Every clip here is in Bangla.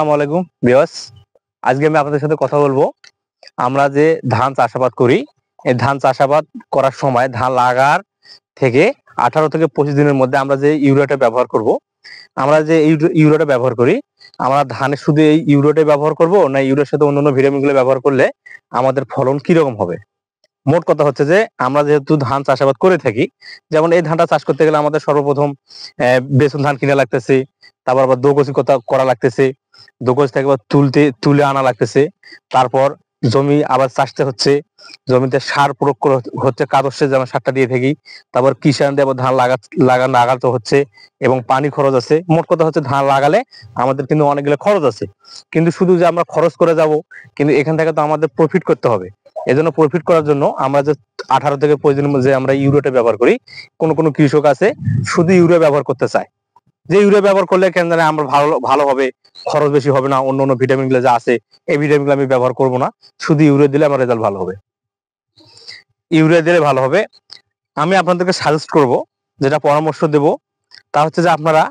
আসসালামু আলাইকুম ভিউয়ার্স, আজকে আমি আপনাদের সাথে কথা বলবো। আমরা যে ধান চাষাবাদ করি, এই ধান চাষাবাদ করার সময় ধান লাগার থেকে 18 থেকে 25 দিনের মধ্যে আমরা যে ইউরিয়াটা ব্যবহার করব, আমরা যে ইউরিয়াটা ব্যবহার করি, আমরা ধানে শুধু এই ইউরিয়াটাই ব্যবহার করব না ইউরিয়ার সাথে অন্যান্য ভিটামিনগুলো ব্যবহার করলে আমাদের ফলন কিরকম হবে? মোট কথা হচ্ছে যে আমরা যেহেতু ধান চাষাবাদ করে থাকি, যেমন এই ধানটা চাষ করতে গেলে আমাদের সর্বপ্রথম বেসন ধান কিনা লাগতেছে, তারপর আবার দোগজি করা লাগতেছে, দোগজ থেকে আবার তুলে আনা লাগতেছে, তারপর জমি আবার চাষতে হচ্ছে, জমিতে সার প্রয়োগ হচ্ছে, কাদস্যে যেমন সারটা দিয়ে থাকি, তারপর কিষান দিয়ে আবার ধান লাগাতে হচ্ছে এবং পানি খরচ আছে। মোট কথা হচ্ছে ধান লাগালে আমাদের কিন্তু অনেকগুলো খরচ আছে, কিন্তু শুধু যে আমরা খরচ করে যাব, কিন্তু এখান থেকে তো আমাদের প্রফিট করতে হবে। এজন্য প্রফিট করার জন্য আমরা যে 18 থেকে 25 দিনের মধ্যে আমরা ইউরিয়াটা ব্যবহার করি, কোন কৃষক আছে শুধু ইউরিয়া ব্যবহার করতে চায়, যে ইউরিয়া ব্যবহার করলে কেন জানে আমরা ভালো হবে, খরচ বেশি হবে না, অন্য অন্য ভিটামিন গুলো যা আছে এই ভিটামিন গুলো আমি ব্যবহার করবো না, শুধু ইউরিয়া দিলে আমার রেজাল্ট ভালো হবে, ইউরিয়া দিলে ভালো হবে। আমি আপনাদেরকে সাজেস্ট করব, যেটা পরামর্শ দেব, তা হচ্ছে যে আপনারা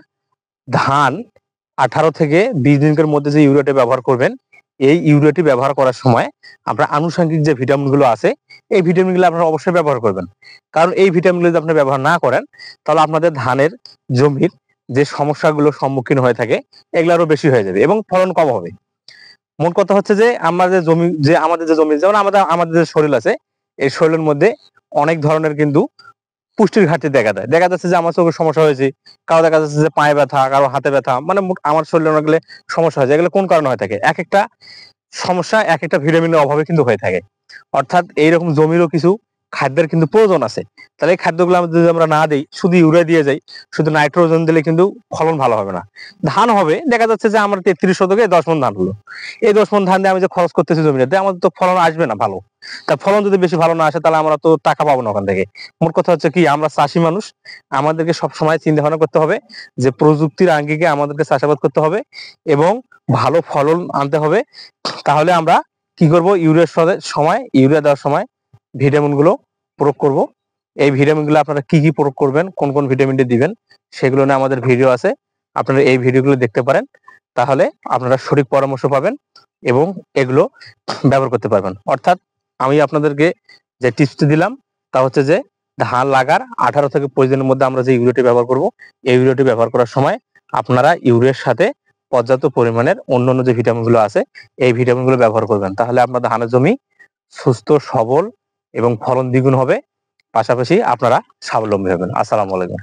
ধান 18 থেকে 20 দিনের মধ্যে যে ইউরিয়াটা ব্যবহার করবেন, এই ইউরিয়াটি ব্যবহার করার সময় আপনার আনুষঙ্গিক যে ভিটামিন গুলো আছে এই ভিটামিন গুলো আপনারা অবশ্যই ব্যবহার করবেন। কারণ এই ভিটামিন গুলো যদি আপনি ব্যবহার না করেন, তাহলে আপনাদের ধানের জমির যে সমস্যাগুলোর সম্মুখীন হয়ে থাকে এগুলো আরো বেশি হয়ে যাবে এবং ফলন কম হবে। মোট কথা হচ্ছে যে আমাদের যে জমি, যেমন আমাদের যে শরীর আছে, এই শরীরের মধ্যে অনেক ধরনের কিন্তু পুষ্টির ঘাটতি দেখা যাচ্ছে যে আমার চোখের সমস্যা হয়েছে, কারো দেখা যাচ্ছে যে পায়ে ব্যথা, কারো হাতে ব্যথা, মানে আমার শরীরে অনেকগুলো সমস্যা হয়েছে। এগুলো কোন কারণে হয়ে থাকে? এক একটা সমস্যা এক একটা ভিটামিনের অভাবে কিন্তু হয়ে থাকে। অর্থাৎ এইরকম জমিরও কিছু খাদ্যের কিন্তু প্রয়োজন আছে। তাহলে এই খাদ্যগুলো যদি আমরা না দিই, শুধু ইউরিয়া দিয়ে যাই, শুধু নাইট্রোজেন দিলে কিন্তু ফলন ভালো হবে না। ধান হবে, দেখা যাচ্ছে যে আমার 33 শতকে 10 মণ ধান হলো, এই 10 মণ ধান দিয়ে আমি যে খরচ করতেছি জমিতে, আমাদের তো ফলন আসবে না ভালো। তা ফলন যদি বেশি ভালো না আসে, তাহলে আমরা তো টাকা পাবো না ওখান থেকে। মোট কথা হচ্ছে কি, আমরা চাষি মানুষ, আমাদেরকে সবসময় চিন্তা ভাবনা করতে হবে যে প্রযুক্তির আঙ্গিকে আমাদেরকে চাষাবাদ করতে হবে এবং ভালো ফলন আনতে হবে। তাহলে আমরা কি করব, ইউরিয়া দেওয়ার সময় ভিটামিন গুলো প্রয়োগ করব। এই ভিটামিন গুলো আপনারা কি কি প্রয়োগ করবেন, কোন কোন ভিটামিনটা দিবেন, সেগুলো নিয়ে আমাদের ভিডিও আছে, আপনারা এই ভিডিওগুলো দেখতে পারেন। তাহলে আপনারা সঠিক পরামর্শ পাবেন এবং এগুলো ব্যবহার করতে পারবেন। অর্থাৎ আমি আপনাদেরকে যে টিপসটি দিলাম, তা হচ্ছে যে ধান লাগার 18 থেকে 25 দিনের মধ্যে আমরা যে ইউরিয়াটি ব্যবহার করব, এই ইউরিয়াটি ব্যবহার করার সময় আপনারা ইউরিয়ার সাথে পর্যাপ্ত পরিমাণের অন্যান্য যে ভিটামিন গুলো আছে এই ভিটামিন গুলো ব্যবহার করবেন। তাহলে আপনার ধানের জমি সুস্থ সবল এবং ফলন দ্বিগুণ হবে, পাশাপাশি আপনারা স্বাবলম্বী হবেন। আসসালামু আলাইকুম।